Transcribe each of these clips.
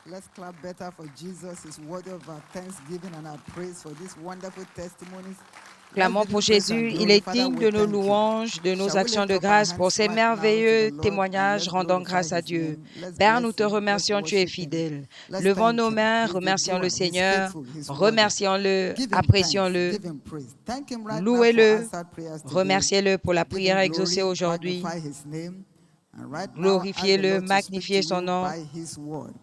Let's clap better for Jesus. He's worthy of our thanksgiving and our praise for these wonderful testimonies. Let's Clamons give pour him praise and Jésus, il glory. est Father, digne we de nos thank you. louanges, de nos Shall we actions lift de up our grâce pour hands ces right now to the merveilleux Lord and témoignages let's rendant glorify grâce à his Dieu. name. Let's Père, bless nous te him. Let's remercions, tu es worship him. fidèle. Let's Levons thank nos him. mains, He's the remercions le doer. He's Seigneur, faithful. He's worthy. remercions-le, Give him thanks. apprécions-le, Give him praise. Thank him right now for louez-le, answered prayers today. remerciez-le pour la Give prière him exaucée glory. aujourd'hui, Magnify his name. And right now, ask the glorifiez-le, Lord to speak to magnifiez son you nom, by his word.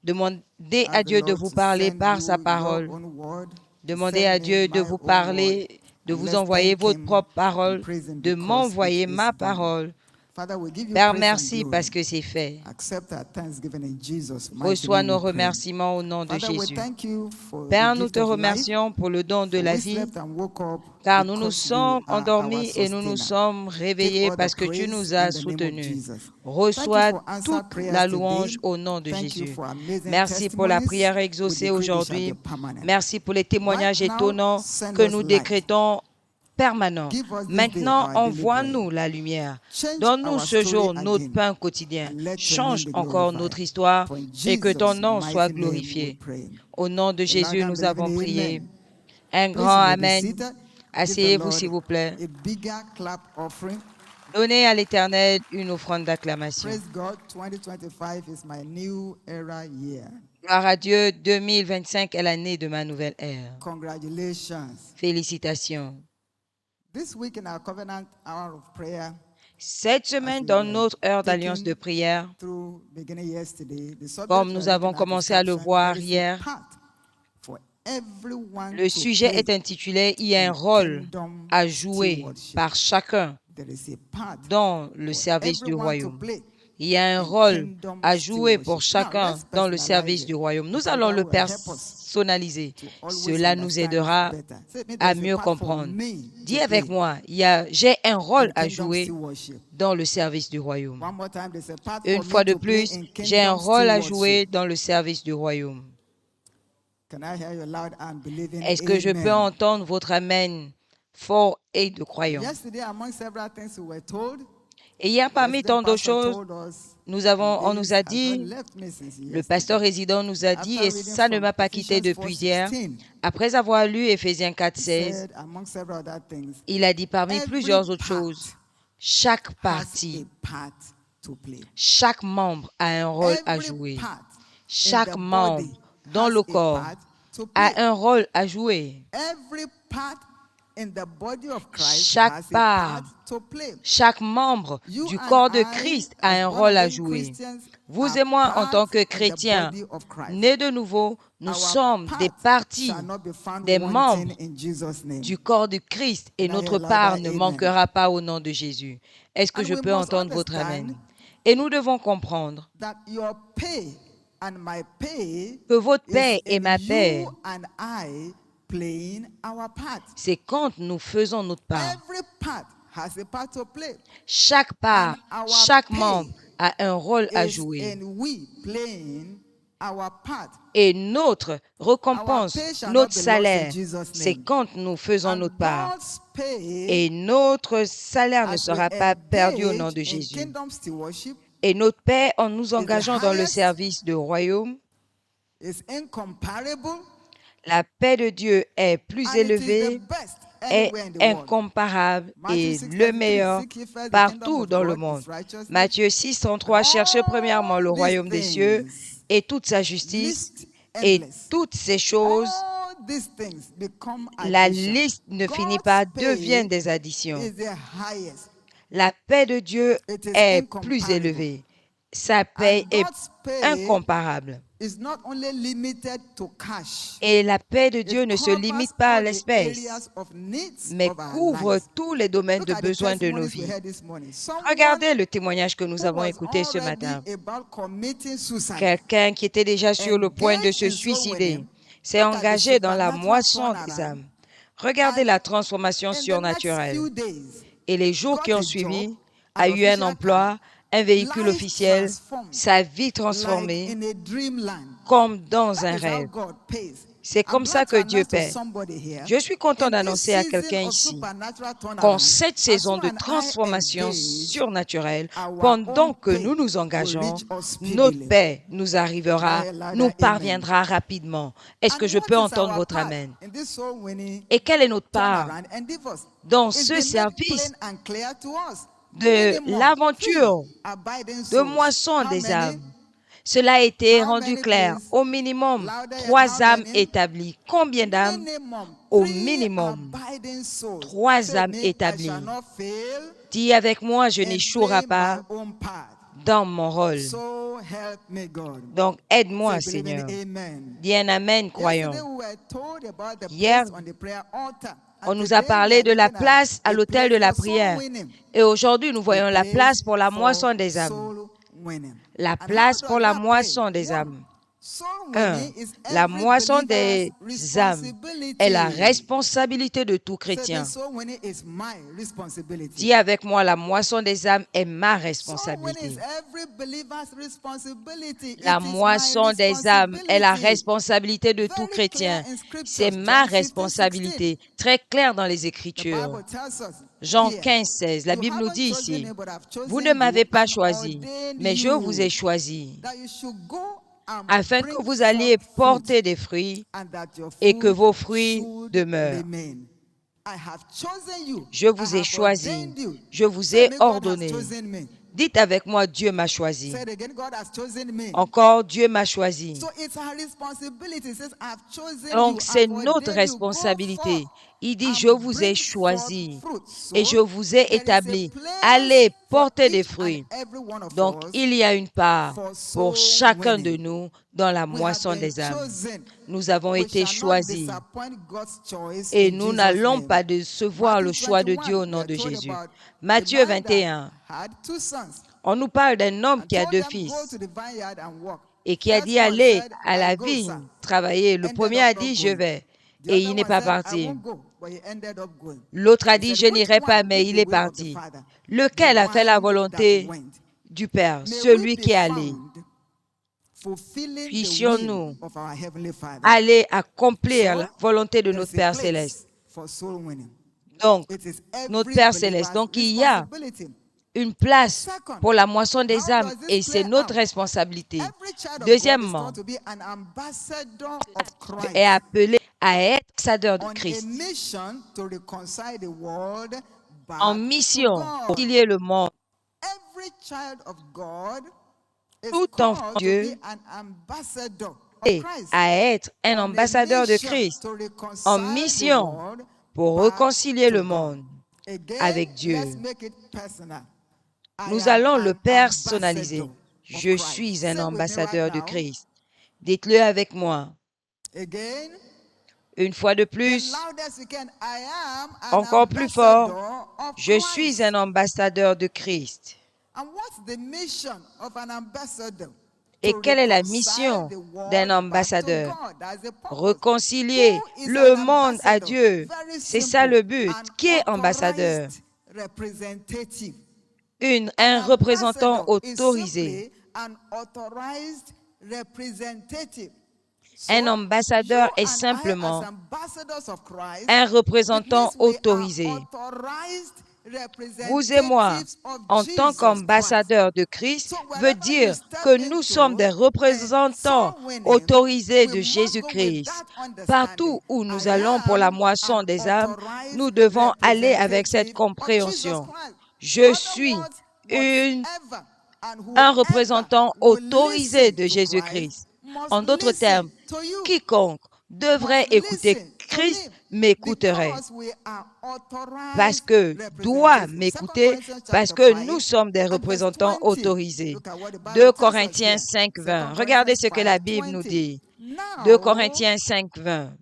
demandez à Ask the Dieu de Lord vous to parler send par sa you your parole, own word. demandez Send à me Dieu de my vous own word. parler, de And vous let's envoyer thank votre him propre and parole, praise him de because it m'envoyer is ma done. parole. Father, we give you Père, praise and merci glory. parce que c'est fait. Accept our thanksgiving in Jesus' mighty Reçois name we nos pray. remerciements au nom de Father, we Jésus. thank you for the Père, nous gift te of life, remercions pour le don de for la we vie, slept and woke up car nous nous because you sommes are our endormis et nous nous sustainer. sommes Take réveillés all the parce que tu praise nous as in the name of soutenus. Jesus. Thank you Reçois for answered toute prayers la today. louange au nom de Thank you Jésus. for amazing Merci pour la testimonies. prière We exaucée decree they shall be aujourd'hui. permanent. Merci pour les Right témoignages now, étonnants send que us nous light. décrétons permanents. Give us this day Maintenant, our daily bread. envoie-nous la lumière. Change Donne-nous our ce story jour notre again, pain quotidien. and let your name Change be encore glorified. notre histoire For in et que ton Jesus' nom soit mighty name we glorifié. pray. Au nom de A loud Jésus, and nous believing avons prié. amen. Un Please, grand you may be Amen. seated. Give the Asseyez-vous, Lord s'il vous plaît. a bigger clap offering. Donnez à l'Éternel une offrande d'acclamation. Praise God, 2025 is my new era year. Gloire à Dieu, 2025 est l'année de ma nouvelle ère. Congratulations. Félicitations. This week in our covenant hour of prayer, Cette semaine, dans notre heure d'alliance de prière, through beginning yesterday, the subject comme we nous are avons looking at is commencé à le captioned, voir "There is a hier, part for everyone le to sujet play est intitulé « Il y a un in rôle kingdom à jouer stewardship." par chacun There is a part dans le for service du everyone to royaume. play Il y a un in rôle kingdom à jouer pour stewardship. Now, chacun let's dans le personalize service it du royaume. Nous because allons that le will help us personnaliser. to always Cela nous understand aidera better. Say, "Me, à there is a mieux part for comprendre. me Dis to avec play moi, j'ai un rôle in à kingdom jouer stewardship." dans le service du royaume. One more time, there's a part Une for me fois de to play plus, in j'ai un kingdom rôle à stewardship. jouer dans le service du royaume. Can I hear your loud and believing Est-ce que je peux amen? entendre votre amen fort et de croyant? Yesterday, among several things we were told, Et hier, the parmi resident tant d'autres pastor choses, told us, on and nous this a has not dit, left me since le pasteur yesterday. résident nous a dit, After et reading ça ne from m'a pas quitté Ephesians depuis hier, 4:16, après avoir lu Éphésiens 4, he 16, said, among several other things, il a dit parmi every plusieurs autres part choses, chaque has partie, a part to play. chaque membre a un rôle à Every jouer. part in Chaque the membre body dans has le a corps part to play. a un rôle à jouer. Every part in the body of Christ Chaque has a part, part to play. chaque membre You du and corps de I, Christ a as un born rôle à again jouer. Christians, Vous are et moi, en part tant que in the chrétiens, body of Christ. nés de nouveau, nous Our sommes des part parties, shall not be found des wanting membres in Jesus' name. du corps de Christ et Can I hear notre a louder part ne amen? manquera pas au nom de Jésus. Est-ce que And je we peux must entendre votre understand amen? Et nous devons comprendre that your pay and my pay que votre is paix et in ma paix, you and I playing our part. c'est quand nous faisons notre part. Every part has a part to play. Chaque part, And our chaque pay membre a un rôle à is jouer. in we playing our part. Et notre récompense, Our pay shall notre not be lost in salaire, Jesus' c'est name. quand nous faisons And notre part. God's pay, Et notre salaire ne as we sera pas perdu au nom engage de in Jésus. kingdom stewardship, Et notre paix, en nous engageant dans le highest, service du royaume, is incomparable, la paix de Dieu est plus and it is the élevée, best est anywhere in the world. incomparable Matthew et 6:33, le meilleur seek ye first the kingdom partout of dans le God, monde. his righteousness, Matthieu 6, and 33, cherchez premièrement le all these royaume des cieux things, et toute sa justice, list et endless. toutes ces choses, All these things become la addition. liste ne finit God's pas, pay deviennent des additions. is the highest. La paix de Dieu It is est plus incomparable. élevée. Sa paix And est God's pay incomparable. is not only limited to cash. Et la paix de Dieu It ne se covers limite pas à all the l'espèce, areas of needs mais of our couvre lives. tous les domaines Look de at the besoins de nos testimonies we vies. heard this morning. Someone Regardez le témoignage que nous who avons was écouté ce already matin. about committing suicide, Quelqu'un qui était déjà sur le point de engaged se in soul suicider winning. s'est Look at the engagé dans la supernatural moisson des turnaround. âmes. Regardez And la transformation in the next surnaturelle. few days, Et les jours got qui ont a suivi, job, a an eu un official emploi, car, un véhicule life officiel, transformed sa vie like transformée in a dreamland. comme dans That un is how rêve. God pays. C'est comme ça que Dieu paie. Je suis content d'annoncer à quelqu'un ici qu'en cette saison de transformation surnaturelle, pendant que nous nous engageons, notre paix nous arrivera, nous parviendra rapidement. Est-ce que je peux entendre votre Amen? Et quelle est notre part dans ce service de l'aventure de moisson des âmes? Cela a été rendu clair. Au minimum, 3 âmes établies. Combien d'âmes? Au minimum, 3 âmes établies. Dis avec moi, je n'échouerai pas dans mon rôle. Donc, aide-moi, Seigneur. Dis un Amen, croyant. Hier, on nous a parlé de la place à l'autel de la prière. Et aujourd'hui, nous voyons la place pour la moisson des âmes. La place pour la moisson des âmes. 1. La moisson des âmes est la responsabilité de tout chrétien. Dis avec moi, la moisson des âmes est ma responsabilité. La moisson des âmes est la responsabilité de tout chrétien. C'est ma responsabilité. Très clair dans les Écritures. Jean 15, 16, la Bible nous dit ici, « Vous ne m'avez pas choisi, mais je vous ai choisi, afin que vous alliez porter des fruits et que vos fruits demeurent. Je vous ai choisi, je vous ai ordonné. » Dites avec moi, Dieu m'a choisi. Encore, Dieu m'a choisi. Donc, c'est notre responsabilité. Il dit, je vous ai choisi et je vous ai établi. Allez porter des fruits. Donc, il y a une part pour chacun de nous dans la moisson des âmes. Nous avons été choisis et nous n'allons pas décevoir le choix de Dieu au nom de Jésus. Matthieu 21. On nous parle d'un homme qui a 2 fils et qui a dit aller à la vigne travailler. Le premier a dit, je vais, et il n'est pas parti. L'autre a dit, je n'irai pas, mais il est parti. Lequel a fait la volonté du Père? Celui qui est allé. Puissions-nous aller accomplir la volonté de notre Père Céleste. Donc, notre Père Céleste. Donc, il y a une place pour la moisson des âmes et c'est notre responsabilité. Deuxièmement, est appelé à être ambassadeur de Christ. En mission pour réconcilier le monde. Tout enfant de Dieu est à être un ambassadeur de Christ en mission pour réconcilier le monde avec Dieu. Nous allons le personnaliser. Je suis un ambassadeur de Christ. Dites-le avec moi. Une fois de plus, encore plus fort, je suis un ambassadeur de Christ. Et quelle est la mission d'un ambassadeur? Réconcilier le monde à Dieu. C'est ça le but. Qui est ambassadeur? Un représentant autorisé. Un ambassadeur est simplement un représentant autorisé. Vous et moi, en tant qu'ambassadeurs de Christ, veut dire que nous sommes des représentants autorisés de Jésus-Christ. Partout où nous allons pour la moisson des âmes, nous devons aller avec cette compréhension. Je suis un représentant autorisé de Jésus-Christ. En d'autres termes, quiconque devrait écouter Christ m'écouterait. Parce que doit m'écouter, parce que nous sommes des représentants autorisés. 2 Corinthiens 5, 20. Regardez ce que la Bible nous dit. 2 Corinthiens 5, 20.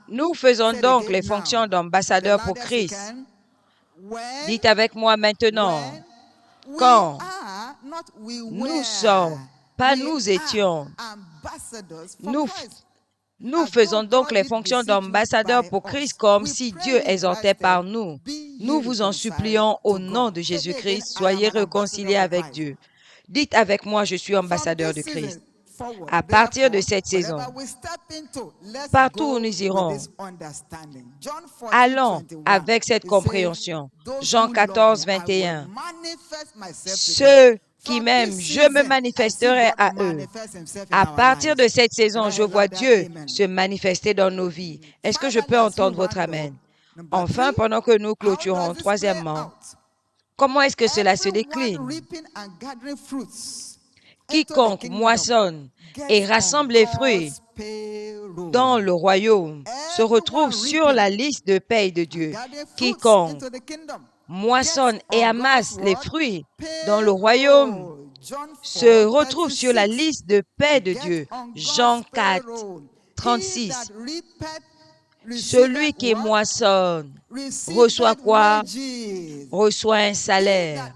Nous faisons donc les fonctions d'ambassadeurs pour Christ. Dites avec moi maintenant, quand nous sommes, pas nous étions, nous faisons donc les fonctions d'ambassadeurs pour Christ comme si Dieu exhortait par nous. Nous vous en supplions au nom de Jésus-Christ, soyez réconciliés avec Dieu. Dites avec moi, je suis ambassadeur de Christ. À partir de cette saison, partout où nous irons, allons avec cette compréhension. Jean 14, 21. Ceux qui m'aiment, je me manifesterai à eux. À partir de cette saison, je vois Dieu se manifester dans nos vies. Est-ce que je peux entendre votre amen? Enfin, pendant que nous clôturons, troisièmement, comment est-ce que cela se décline? Quiconque moissonne et rassemble les fruits dans le royaume se retrouve sur la liste de paye de Dieu. Quiconque moissonne et amasse les fruits dans le royaume se retrouve sur la liste de paix de Dieu. Jean 4, 36. Celui qui moissonne reçoit quoi? Reçoit un salaire.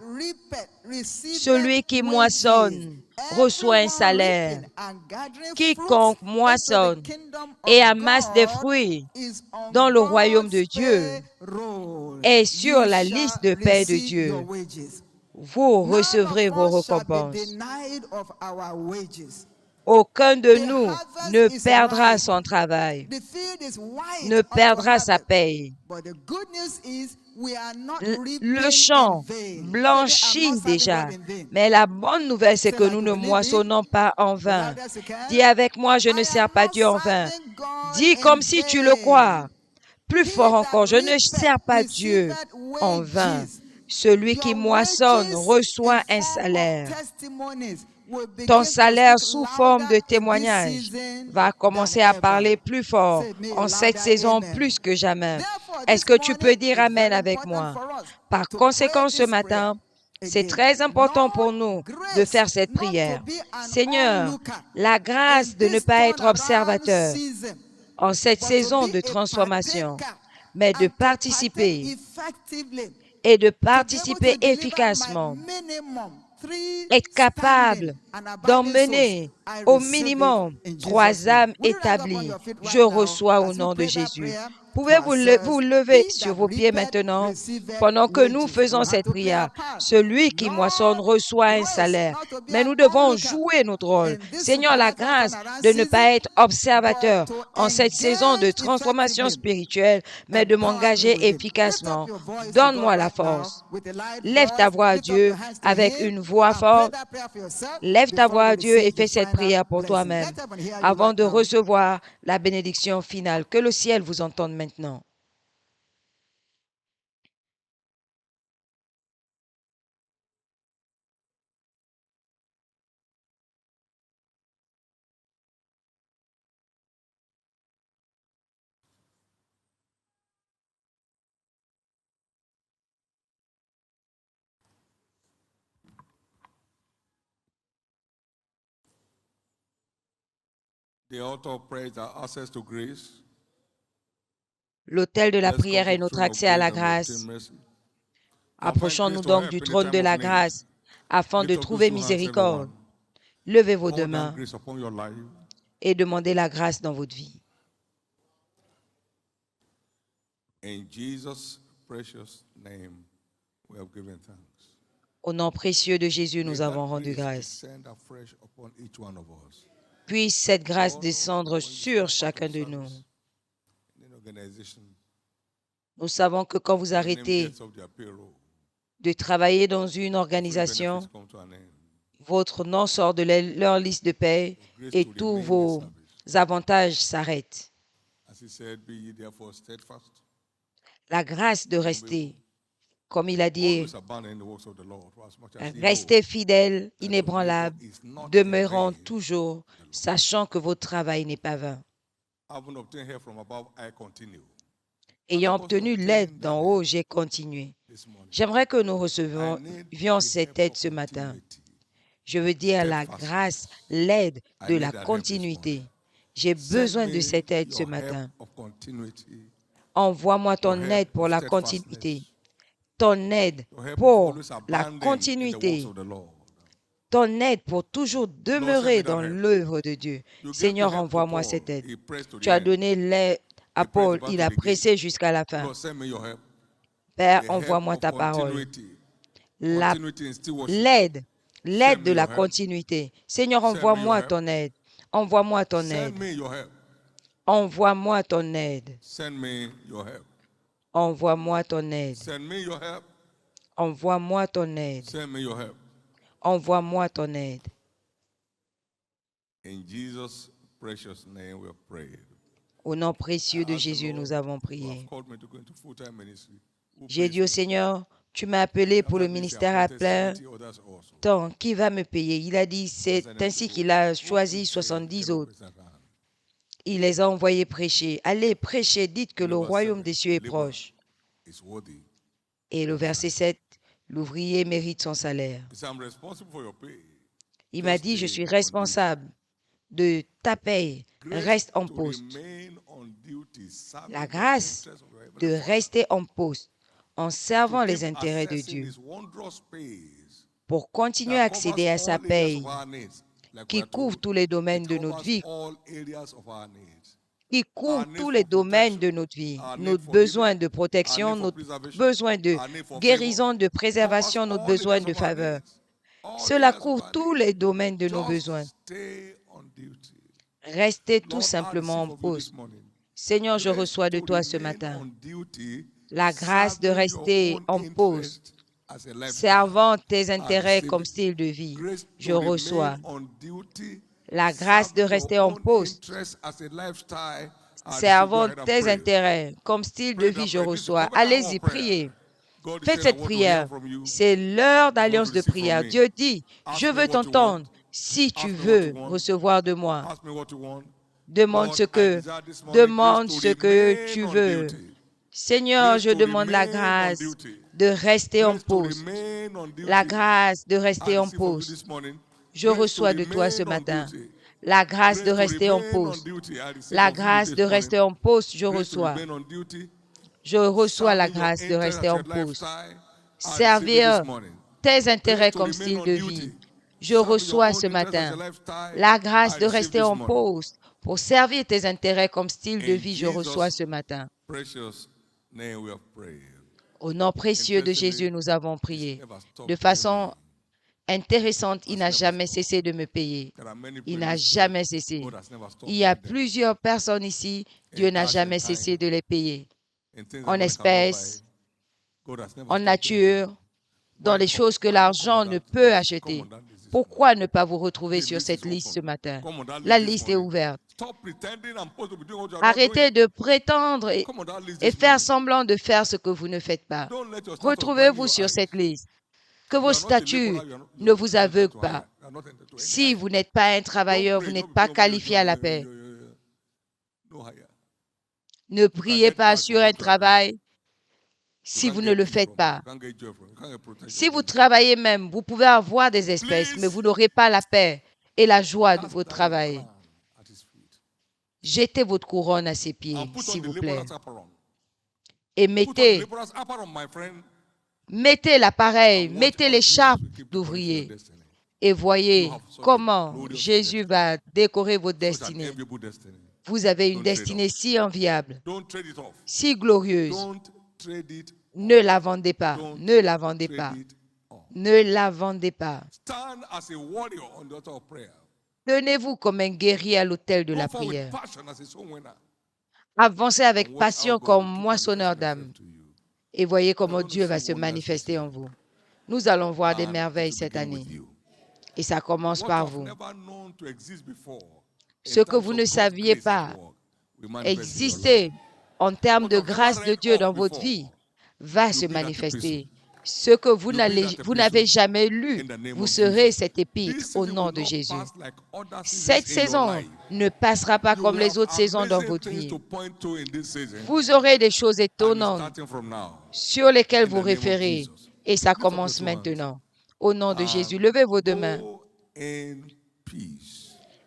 Celui qui moissonne reçoit un salaire. Quiconque moissonne et amasse des fruits dans le royaume de Dieu est sur la liste de paix de Dieu. Vous recevrez vos récompenses. Aucun de nous ne perdra son travail, ne perdra sa paye. Le champ blanchit déjà, mais la bonne nouvelle, c'est que nous ne moissonnons pas en vain. Dis avec moi, je ne sers pas Dieu en vain. Dis comme si tu le crois. Plus fort encore, je ne sers pas Dieu en vain. Celui qui moissonne reçoit un salaire. Ton salaire sous forme de témoignage va commencer à parler plus fort en cette saison plus que jamais. Est-ce que tu peux dire Amen avec moi? Par conséquent, ce matin, c'est très important pour nous de faire cette prière. Seigneur, la grâce de ne pas être observateur en cette saison de transformation, mais de participer et de participer efficacement, être capable d'emmener au minimum 3 âmes établies. Je reçois au nom de Jésus. Pouvez-vous vous lever sur vos pieds maintenant pendant que nous faisons cette prière? Celui qui moissonne reçoit un salaire, mais nous devons jouer notre rôle. Seigneur, la grâce de ne pas être observateur en cette saison de transformation spirituelle, mais de m'engager efficacement. Donne-moi la force. Lève ta voix à Dieu avec une voix forte. Lève ta voix à Dieu et fais cette prière pour toi-même avant de recevoir la bénédiction finale. Que le ciel vous entende maintenant. L'autel de la prière est notre accès à la grâce. Approchons-nous donc du trône de la grâce afin de trouver miséricorde. Levez vos deux mains et demandez la grâce dans votre vie. Au nom précieux de Jésus, nous avons rendu grâce. Puisse cette grâce descendre sur chacun de nous. Nous savons que quand vous arrêtez de travailler dans une organisation, votre nom sort de leur liste de paie et tous vos avantages s'arrêtent. La grâce de rester, comme il a dit, restez fidèles, inébranlables, demeurant toujours, sachant que votre travail n'est pas vain. Ayant obtenu l'aide d'en haut, j'ai continué. J'aimerais que nous recevions cette aide ce matin. Je veux dire la grâce, l'aide de la continuité. J'ai besoin de cette aide ce matin. Envoie-moi ton aide pour la continuité. Ton aide pour la continuité. Ton aide pour toujours demeurer dans l'œuvre de Dieu. Seigneur, envoie-moi cette aide. Tu as donné l'aide à Paul, il a pressé jusqu'à la fin. Père, envoie-moi ta parole. L'aide l'aide de la continuité. Seigneur, envoie-moi ton aide. Envoie-moi ton aide. Envoie-moi ton aide. Envoie-moi ton aide. Envoie-moi ton aide. Envoie-moi ton aide. Au nom précieux de Jésus, nous avons prié. J'ai dit au Seigneur, tu m'as appelé pour le ministère à plein temps. Qui va me payer? Il a dit, c'est ainsi qu'il a choisi 70 autres. Il les a envoyés prêcher. Allez, prêchez, dites que le royaume des cieux est proche. Et le verset 7, l'ouvrier mérite son salaire. Il m'a dit, je suis responsable de ta paye. Reste en poste. La grâce de rester en poste en servant les intérêts de Dieu pour continuer à accéder à sa paye qui couvre tous les domaines de notre vie, qui couvre tous les domaines de notre vie, notre besoin de protection, notre besoin de guérison, de préservation, notre besoin de faveur. Cela couvre tous les domaines de nos besoins. Restez tout simplement en poste. Seigneur, je reçois de toi ce matin la grâce de rester en poste, servant tes intérêts comme style de vie. Je reçois la grâce de rester en poste, servant tes intérêts comme style de vie. Je reçois. Allez-y, priez. Faites cette prière. C'est l'heure d'alliance de prière. Dieu dit, je veux t'entendre. Si tu veux recevoir de moi, demande ce que tu veux. Seigneur, je demande la grâce de rester en poste. La grâce de rester en poste. Je reçois de toi ce matin la grâce de rester en poste. La grâce de rester en poste, je reçois. Je reçois la grâce de rester en poste. Servir tes intérêts comme style de vie. Je reçois ce matin la grâce de rester en poste pour servir tes intérêts comme style de vie. Je reçois ce matin. Au nom précieux de Jésus, nous avons prié. De façon intéressante, il n'a jamais cessé de me payer. Il n'a jamais cessé. Il y a plusieurs personnes ici, Dieu n'a jamais cessé de les payer. En espèces, en nature, dans les choses que l'argent ne peut acheter. Pourquoi ne pas vous retrouver sur cette liste ce matin? La liste est ouverte. Arrêtez de prétendre et faire semblant de faire ce que vous ne faites pas. Retrouvez-vous sur cette liste. Que vos statuts ne vous aveuglent pas. Si vous n'êtes pas un travailleur, vous n'êtes pas qualifié à la paix. Ne priez pas sur un travail si vous ne le faites pas. Si vous travaillez même, vous pouvez avoir des espèces, mais vous n'aurez pas la paix et la joie de votre travail. Jetez votre couronne à ses pieds, s'il vous plaît. Et mettez l'appareil, mettez l'écharpe d'ouvrier. Et voyez comment Jésus va décorer votre destinée. Vous avez une destinée si enviable, si glorieuse. Ne la vendez pas, ne la vendez pas, ne la vendez pas. Tenez-vous comme un guerrier à l'autel de la prière. Avancez avec passion comme moissonneur d'âme. Et voyez comment Dieu va se manifester en vous. Nous allons voir des merveilles cette année. Et ça commence par vous. Ce que vous ne saviez pas exister en termes de grâce de Dieu dans votre vie va se manifester. Ce que vous n'avez jamais lu, vous serez cet épître au nom de Jésus. Cette saison ne passera pas comme les autres saisons dans votre vie. Vous aurez des choses étonnantes sur lesquelles vous référez. Et ça commence maintenant. Au nom de Jésus, levez vos deux mains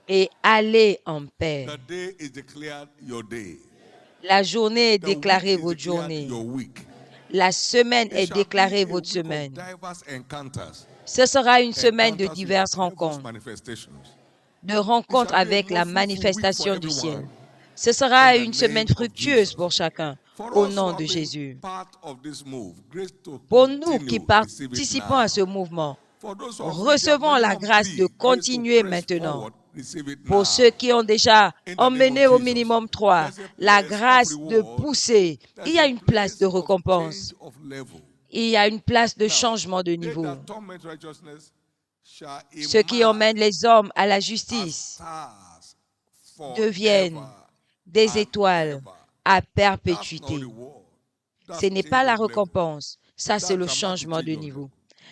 et allez en paix. La journée est déclarée votre journée. La semaine est déclarée votre semaine. Ce sera une semaine de diverses rencontres, de rencontres avec la manifestation du ciel. Ce sera une semaine fructueuse pour chacun, au nom de Jésus. Pour nous qui participons à ce mouvement, Recevons la grâce de continuer maintenant. Pour ceux qui ont déjà emmené au minimum 3, la grâce de pousser. Il y a une place de récompense. Il y a une place de changement de niveau. Ceux qui emmènent les hommes à la justice deviennent des étoiles à perpétuité. Ce n'est pas la récompense. Ça, c'est le changement de niveau.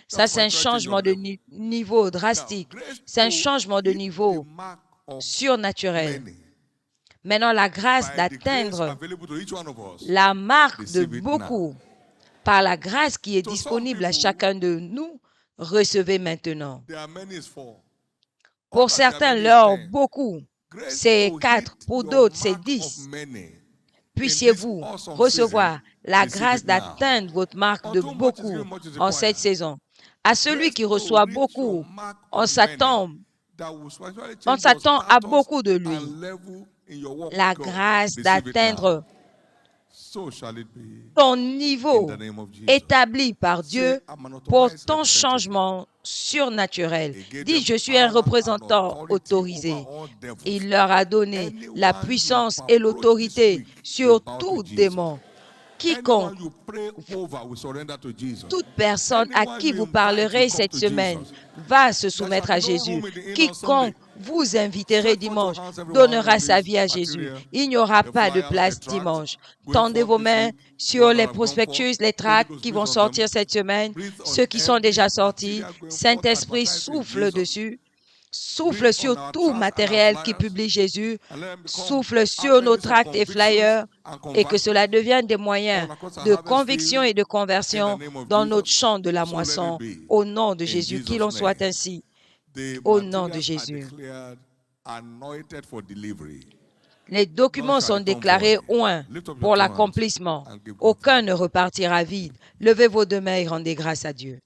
Ça, c'est un changement de niveau drastique. C'est un changement de niveau surnaturel. Maintenant, la grâce d'atteindre la marque de beaucoup par la grâce qui est disponible à chacun de nous, recevez maintenant. Pour certains, leur beaucoup, c'est 4. Pour d'autres, c'est 10. Puissiez-vous recevoir la grâce d'atteindre votre marque de beaucoup en cette saison. À celui qui reçoit beaucoup, on s'attend à beaucoup de lui. La grâce d'atteindre ton niveau établi par Dieu pour ton changement surnaturel. Dis, je suis un représentant autorisé. Il leur a donné la puissance et l'autorité sur tout démon. Quiconque, toute personne à qui vous parlerez cette semaine va se soumettre à Jésus. Quiconque vous inviterez dimanche donnera sa vie à Jésus. Il n'y aura pas de place dimanche. Tendez vos mains sur les prospectus, les tracts qui vont sortir cette semaine, ceux qui sont déjà sortis. Saint-Esprit souffle dessus. Souffle sur tout matériel qui publie Jésus, souffle sur nos tracts et flyers, et que cela devienne des moyens de conviction et de conversion dans notre champ de la moisson. Au nom de Jésus, qu'il en soit ainsi. Au nom de Jésus. Les documents sont déclarés oints pour l'accomplissement. Aucun ne repartira vide. Levez vos deux mains et rendez grâce à Dieu.